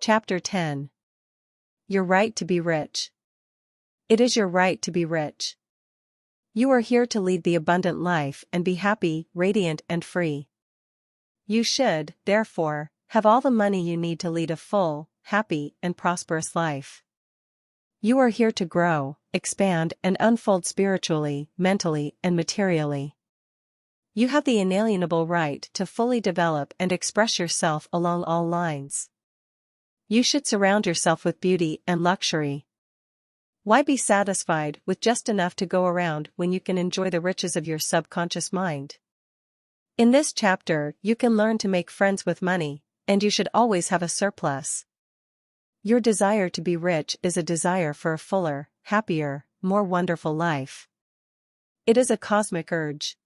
Chapter 10. Your right to be rich. It is your right to be rich. You are here to lead the abundant life and be happy, radiant and free. You should, therefore, have all the money you need to lead a full, happy and prosperous life. You are here to grow, expand and unfold spiritually, mentally and materially. You have the inalienable right to fully develop and express yourself along all lines. You should surround yourself with beauty and luxury. Why be satisfied with just enough to go around when you can enjoy the riches of your subconscious mind? In this chapter, you can learn to make friends with money, and you should always have a surplus. Your desire to be rich is a desire for a fuller, happier, more wonderful life. It is a cosmic urge.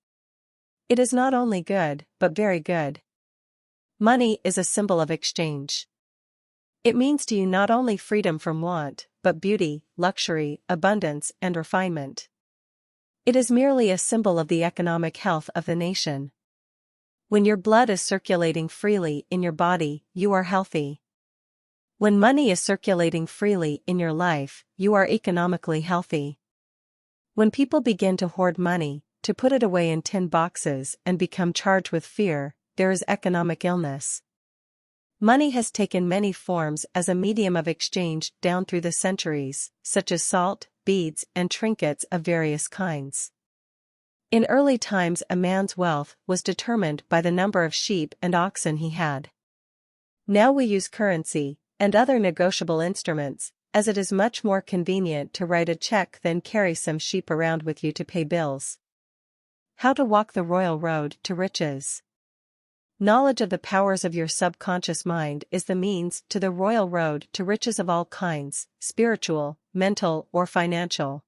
It is not only good, but very good. Money is a symbol of exchange. It means to you not only freedom from want, but beauty, luxury, abundance, and refinement. It is merely a symbol of the economic health of the nation. When your blood is circulating freely in your body, you are healthy. When money is circulating freely in your life, you are economically healthy. When people begin to hoard money, to put it away in tin boxes and become charged with fear, there is economic illness. Money has taken many forms as a medium of exchange down through the centuries, such as salt, beads, and trinkets of various kinds. In early times, a man's wealth was determined by the number of sheep and oxen he had. Now we use currency and other negotiable instruments, as it is much more convenient to write a check than carry some sheep around with you to pay bills. How to walk the royal road to riches. Knowledge of the powers of your subconscious mind is the means to the royal road to riches of all kinds, spiritual, mental, or financial.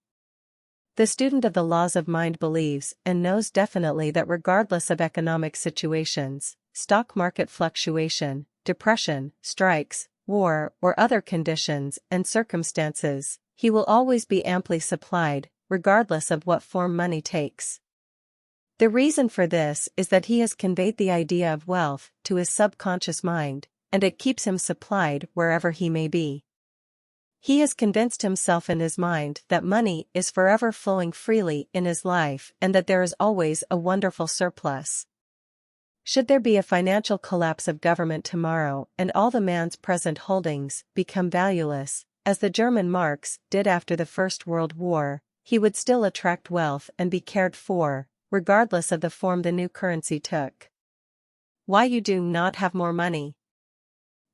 The student of the laws of mind believes and knows definitely that regardless of economic situations, stock market fluctuation, depression, strikes, war, or other conditions and circumstances, he will always be amply supplied, regardless of what form money takes. The reason for this is that he has conveyed the idea of wealth to his subconscious mind, and it keeps him supplied wherever he may be. He has convinced himself in his mind that money is forever flowing freely in his life and that there is always a wonderful surplus. Should there be a financial collapse of government tomorrow and all the man's present holdings become valueless, as the German marks did after the First World War, he would still attract wealth and be cared for, regardless of the form the new currency took. Why you do not have more money?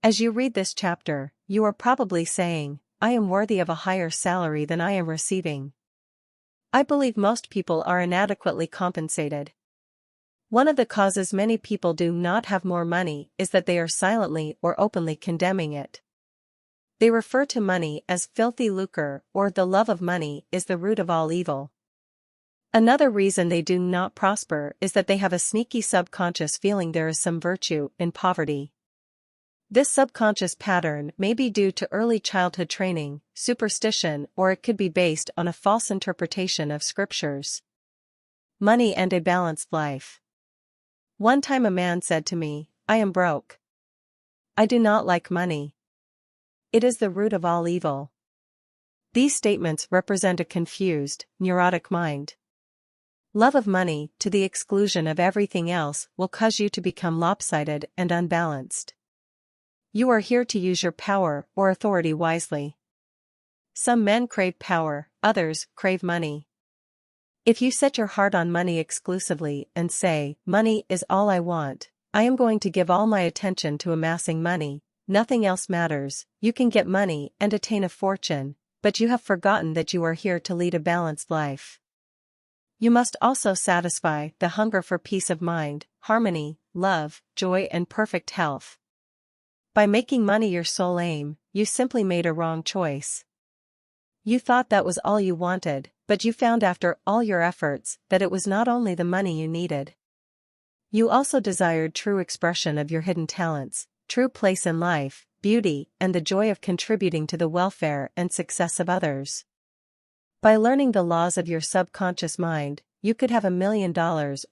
As you read this chapter, you are probably saying, I am worthy of a higher salary than I am receiving. I believe most people are inadequately compensated. One of the causes many people do not have more money is that they are silently or openly condemning it. They refer to money as filthy lucre, or the love of money is the root of all evil. Another reason they do not prosper is that they have a sneaky subconscious feeling there is some virtue in poverty. This subconscious pattern may be due to early childhood training, superstition, or it could be based on a false interpretation of scriptures. Money and a balanced life. One time a man said to me, I am broke. I do not like money. It is the root of all evil. These statements represent a confused, neurotic mind. Love of money, to the exclusion of everything else, will cause you to become lopsided and unbalanced. You are here to use your power or authority wisely. Some men crave power, others crave money. If you set your heart on money exclusively and say, money is all I want, I am going to give all my attention to amassing money, nothing else matters, you can get money and attain a fortune, but you have forgotten that you are here to lead a balanced life. You must also satisfy the hunger for peace of mind, harmony, love, joy and perfect health. By making money your sole aim, you simply made a wrong choice. You thought that was all you wanted, but you found after all your efforts that it was not only the money you needed. You also desired true expression of your hidden talents, true place in life, beauty, and the joy of contributing to the welfare and success of others. By learning the laws of your subconscious mind, you could have $1 million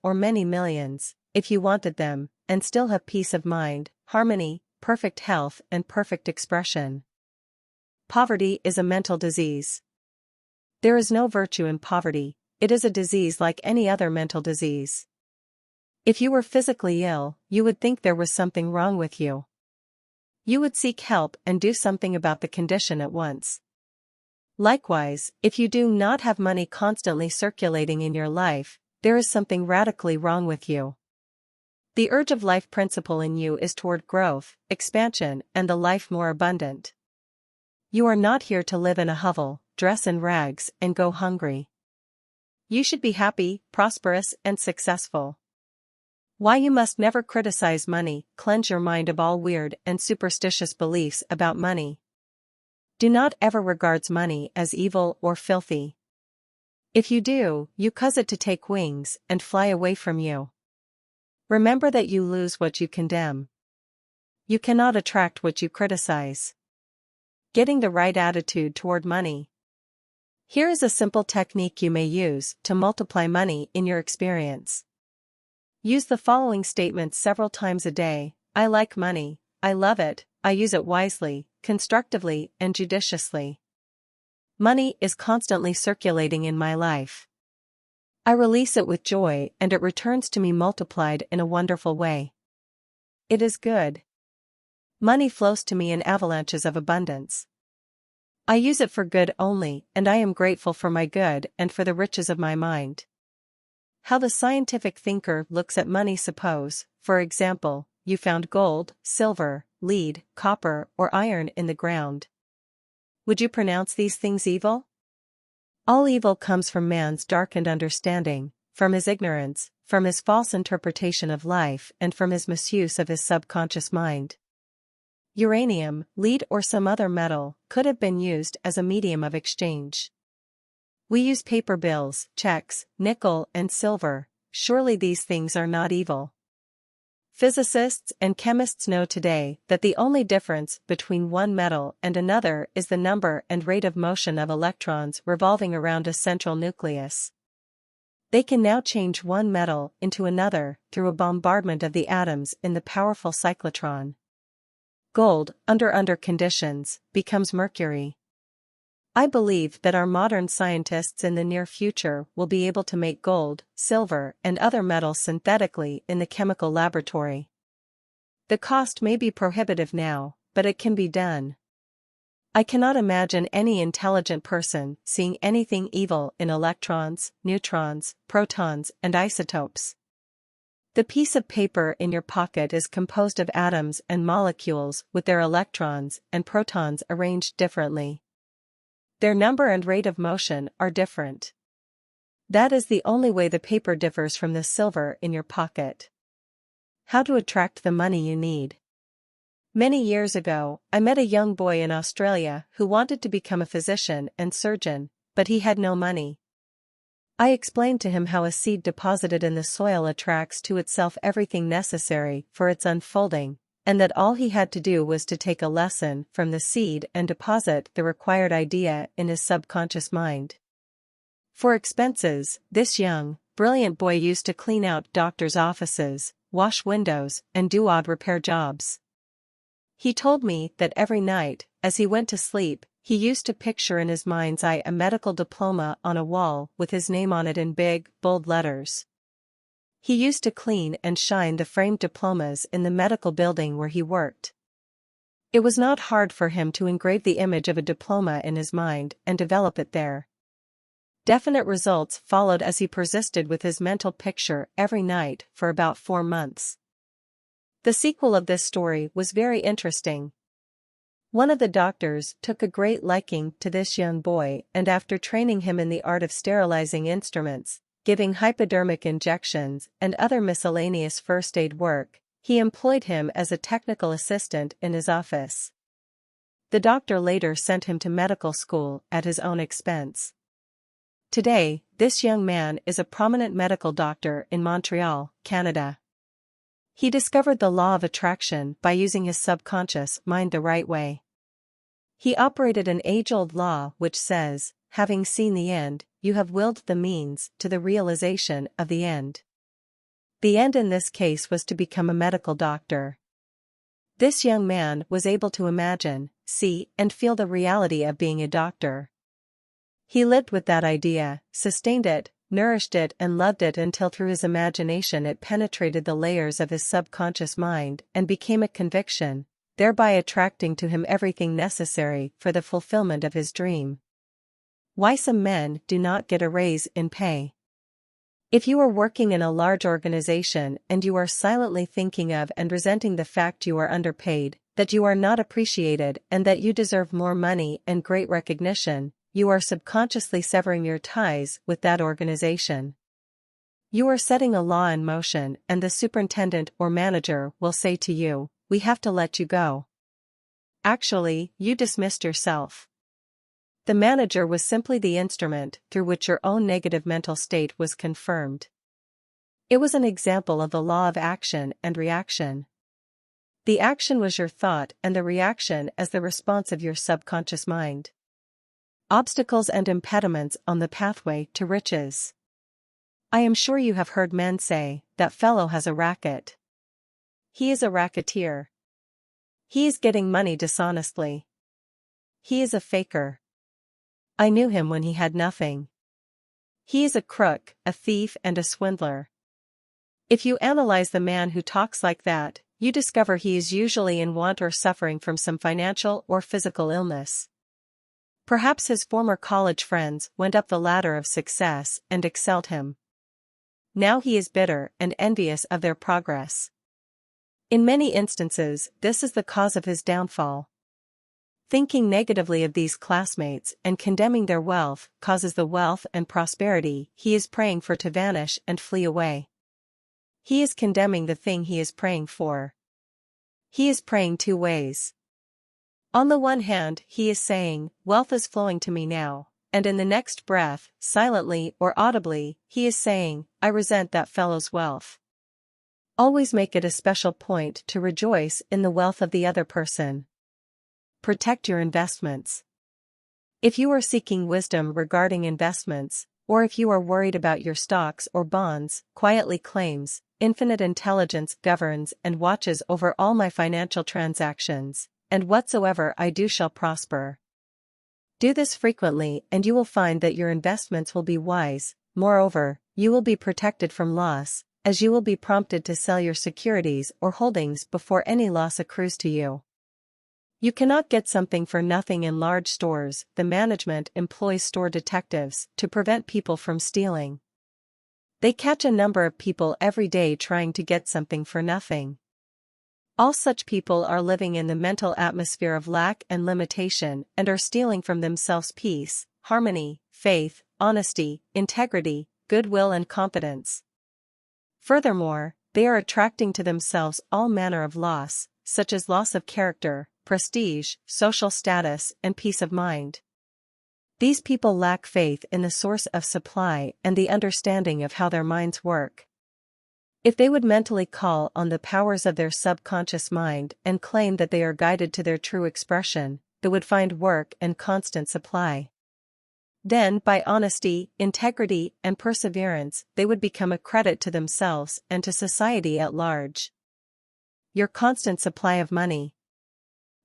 or many millions, if you wanted them, and still have peace of mind, harmony, perfect health and perfect expression. Poverty is a mental disease. There is no virtue in poverty, it is a disease like any other mental disease. If you were physically ill, you would think there was something wrong with you. You would seek help and do something about the condition at once. Likewise, if you do not have money constantly circulating in your life, there is something radically wrong with you. The urge of life principle in you is toward growth, expansion, and the life more abundant. You are not here to live in a hovel, dress in rags, and go hungry. You should be happy, prosperous, and successful. Why you must never criticize money, cleanse your mind of all weird and superstitious beliefs about money. Do not ever regard money as evil or filthy. If you do, you cause it to take wings and fly away from you. Remember that you lose what you condemn. You cannot attract what you criticize. Getting the right attitude toward money. Here is a simple technique you may use to multiply money in your experience. Use the following statements several times a day: I like money, I love it, I use it wisely, constructively, and judiciously. Money is constantly circulating in my life. I release it with joy and it returns to me multiplied in a wonderful way. It is good. Money flows to me in avalanches of abundance. I use it for good only, and I am grateful for my good and for the riches of my mind. How the scientific thinker looks at money. Suppose, for example, you found gold, silver, lead, copper, or iron in the ground. Would you pronounce these things evil? All evil comes from man's darkened understanding, from his ignorance, from his false interpretation of life, and from his misuse of his subconscious mind. Uranium, lead, or some other metal could have been used as a medium of exchange. We use paper bills, checks, nickel, and silver. Surely these things are not evil. Physicists and chemists know today that the only difference between one metal and another is the number and rate of motion of electrons revolving around a central nucleus. They can now change one metal into another through a bombardment of the atoms in the powerful cyclotron. Gold, under conditions, becomes mercury. I believe that our modern scientists in the near future will be able to make gold, silver, and other metals synthetically in the chemical laboratory. The cost may be prohibitive now, but it can be done. I cannot imagine any intelligent person seeing anything evil in electrons, neutrons, protons, and isotopes. The piece of paper in your pocket is composed of atoms and molecules with their electrons and protons arranged differently. Their number and rate of motion are different. That is the only way the paper differs from the silver in your pocket. How to attract the money you need. Many years ago, I met a young boy in Australia who wanted to become a physician and surgeon, but he had no money. I explained to him how a seed deposited in the soil attracts to itself everything necessary for its unfolding, and that all he had to do was to take a lesson from the seed and deposit the required idea in his subconscious mind. For expenses, this young, brilliant boy used to clean out doctors' offices, wash windows, and do odd repair jobs. He told me that every night, as he went to sleep, he used to picture in his mind's eye a medical diploma on a wall with his name on it in big, bold letters. He used to clean and shine the framed diplomas in the medical building where he worked. It was not hard for him to engrave the image of a diploma in his mind and develop it there. Definite results followed as he persisted with his mental picture every night for about 4 months. The sequel of this story was very interesting. One of the doctors took a great liking to this young boy, and after training him in the art of sterilizing instruments, giving hypodermic injections, and other miscellaneous first aid work, he employed him as a technical assistant in his office. The doctor later sent him to medical school at his own expense. Today, this young man is a prominent medical doctor in Montreal, Canada. He discovered the law of attraction by using his subconscious mind the right way. He operated an age-old law which says, having seen the end, you have willed the means to the realization of the end. The end in this case was to become a medical doctor. This young man was able to imagine, see, and feel the reality of being a doctor. He lived with that idea, sustained it, nourished it and loved it until through his imagination it penetrated the layers of his subconscious mind and became a conviction, thereby attracting to him everything necessary for the fulfillment of his dream. Why some men do not get a raise in pay. If you are working in a large organization and you are silently thinking of and resenting the fact you are underpaid, that you are not appreciated and that you deserve more money and great recognition, you are subconsciously severing your ties with that organization. You are setting a law in motion and the superintendent or manager will say to you, "We have to let you go." Actually, you dismissed yourself. The manager was simply the instrument through which your own negative mental state was confirmed. It was an example of the law of action and reaction. The action was your thought and the reaction as the response of your subconscious mind. Obstacles and impediments on the pathway to riches. I am sure you have heard men say, "That fellow has a racket. He is a racketeer. He is getting money dishonestly. He is a faker. I knew him when he had nothing. He is a crook, a thief and a swindler." If you analyze the man who talks like that, you discover he is usually in want or suffering from some financial or physical illness. Perhaps his former college friends went up the ladder of success and excelled him. Now he is bitter and envious of their progress. In many instances, this is the cause of his downfall. Thinking negatively of these classmates and condemning their wealth causes the wealth and prosperity he is praying for to vanish and flee away. He is condemning the thing he is praying for. He is praying two ways. On the one hand, he is saying, "Wealth is flowing to me now," and in the next breath, silently or audibly, he is saying, "I resent that fellow's wealth." Always make it a special point to rejoice in the wealth of the other person. Protect your investments. If you are seeking wisdom regarding investments, or if you are worried about your stocks or bonds, quietly claims, "Infinite intelligence governs and watches over all my financial transactions, and whatsoever I do shall prosper." Do this frequently and you will find that your investments will be wise. Moreover, you will be protected from loss, as you will be prompted to sell your securities or holdings before any loss accrues to you. You cannot get something for nothing in large stores. The management employs store detectives to prevent people from stealing. They catch a number of people every day trying to get something for nothing. All such people are living in the mental atmosphere of lack and limitation and are stealing from themselves peace, harmony, faith, honesty, integrity, goodwill and confidence. Furthermore, they are attracting to themselves all manner of loss, such as loss of character, prestige, social status, and peace of mind. These people lack faith in the source of supply and the understanding of how their minds work. If they would mentally call on the powers of their subconscious mind and claim that they are guided to their true expression, they would find work and constant supply. Then, by honesty, integrity, and perseverance, they would become a credit to themselves and to society at large. Your constant supply of money.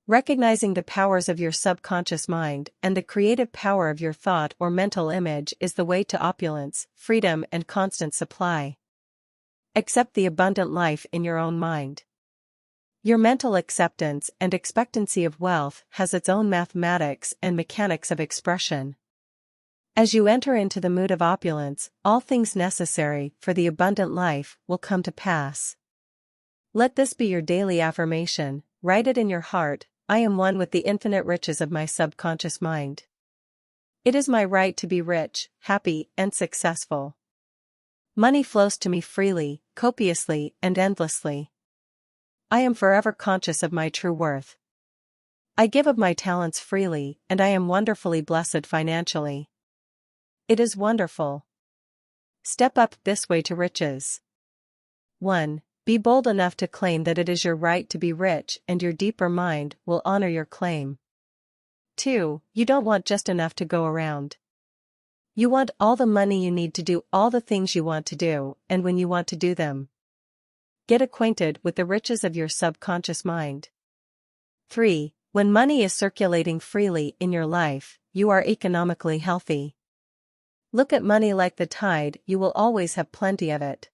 Recognizing the powers of your subconscious mind and the creative power of your thought or mental image is the way to opulence, freedom, and constant supply. Accept the abundant life in your own mind. Your mental acceptance and expectancy of wealth has its own mathematics and mechanics of expression. As you enter into the mood of opulence, all things necessary for the abundant life will come to pass. Let this be your daily affirmation. Write it in your heart: "I am one with the infinite riches of my subconscious mind. It is my right to be rich, happy, and successful. Money flows to me freely, copiously, and endlessly. I am forever conscious of my true worth. I give of my talents freely, and I am wonderfully blessed financially. It is wonderful." Step up this way to riches. 1. Be bold enough to claim that it is your right to be rich and your deeper mind will honor your claim. 2. You don't want just enough to go around. You want all the money you need to do all the things you want to do, and when you want to do them. Get acquainted with the riches of your subconscious mind. 3. When money is circulating freely in your life, you are economically healthy. Look at money like the tide, you will always have plenty of it.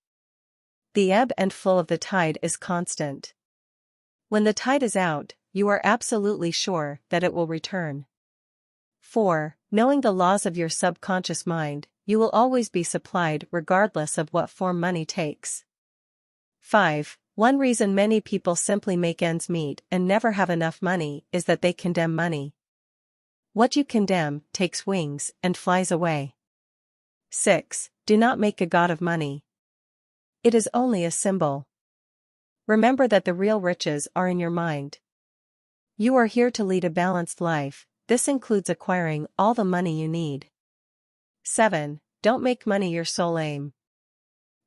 The ebb and flow of the tide is constant. When the tide is out, you are absolutely sure that it will return. 4. Knowing the laws of your subconscious mind, you will always be supplied regardless of what form money takes. 5. One reason many people simply make ends meet and never have enough money is that they condemn money. What you condemn takes wings and flies away. 6. Do not make a god of money. It is only a symbol. Remember that the real riches are in your mind. You are here to lead a balanced life. This includes acquiring all the money you need. 7. Don't make money your sole aim.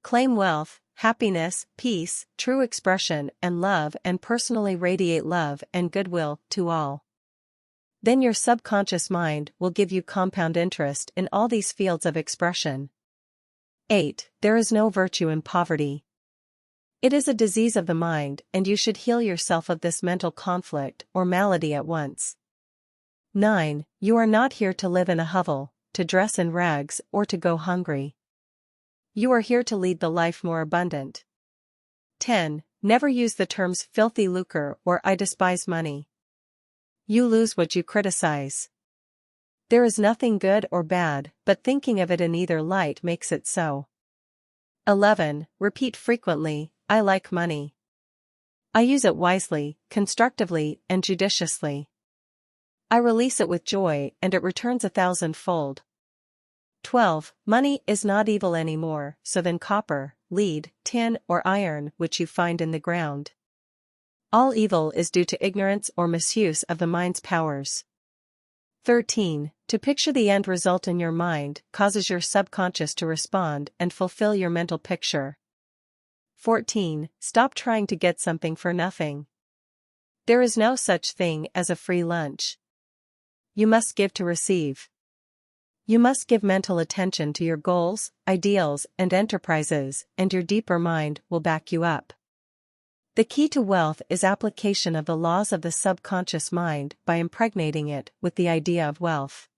Claim wealth, happiness, peace, true expression, and love, and personally radiate love and goodwill to all. Then your subconscious mind will give you compound interest in all these fields of expression. 8. There is no virtue in poverty. It is a disease of the mind, and you should heal yourself of this mental conflict or malady at once. 9. You are not here to live in a hovel, to dress in rags, or to go hungry. You are here to lead the life more abundant. 10. Never use the terms filthy lucre or I despise money. You lose what you criticize. There is nothing good or bad, but thinking of it in either light makes it so. 11. Repeat frequently, I like money. I use it wisely, constructively, and judiciously. I release it with joy and it returns 1,000-fold. 12. Money is not evil anymore, so than copper, lead, tin, or iron which you find in the ground. All evil is due to ignorance or misuse of the mind's powers. 13. To picture the end result in your mind causes your subconscious to respond and fulfill your mental picture. 14. Stop trying to get something for nothing. There is no such thing as a free lunch. You must give to receive. You must give mental attention to your goals, ideals, and enterprises, and your deeper mind will back you up. The key to wealth is application of the laws of the subconscious mind by impregnating it with the idea of wealth.